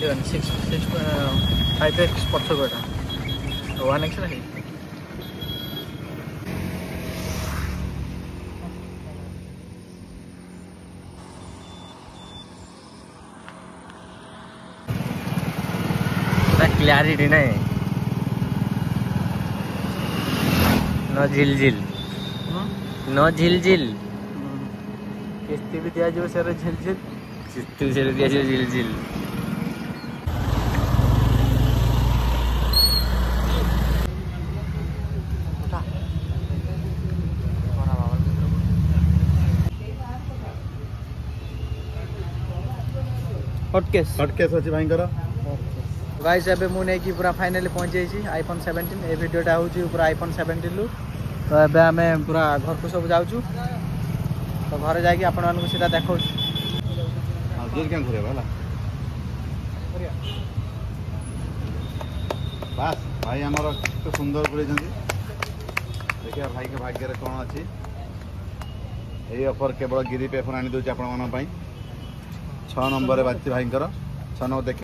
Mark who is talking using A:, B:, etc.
A: चलिए 5x पछगटा 1x नहीं clarity नहीं नो झिल झिल नो झिल झिल किस्ती भी दिया जो सर झिल झिल किस्ती से दिया जो झिल झिल हॉटकेस
B: अच्छी भाई
A: गाइस एबे मु नै कि पूरा फाइनली पहुंच जाई आईफोन 17 ए वीडियोटा होची पूरा आईफोन 17 लु तो एबे हमें पूरा घर को सब जाउछु तो घर जाके आपण मानको सीधा देखौ
B: हां जोर क्या घरे वाला बस भाई हमर तो सुंदर करे जंदी देखिए भाई के भाग्य रे कोन अछि ए ऑफर केवल गिरी पे फोन आनी दो आपण मन पई 6 नंबर रे बाती भाई कर 6 नंबर देख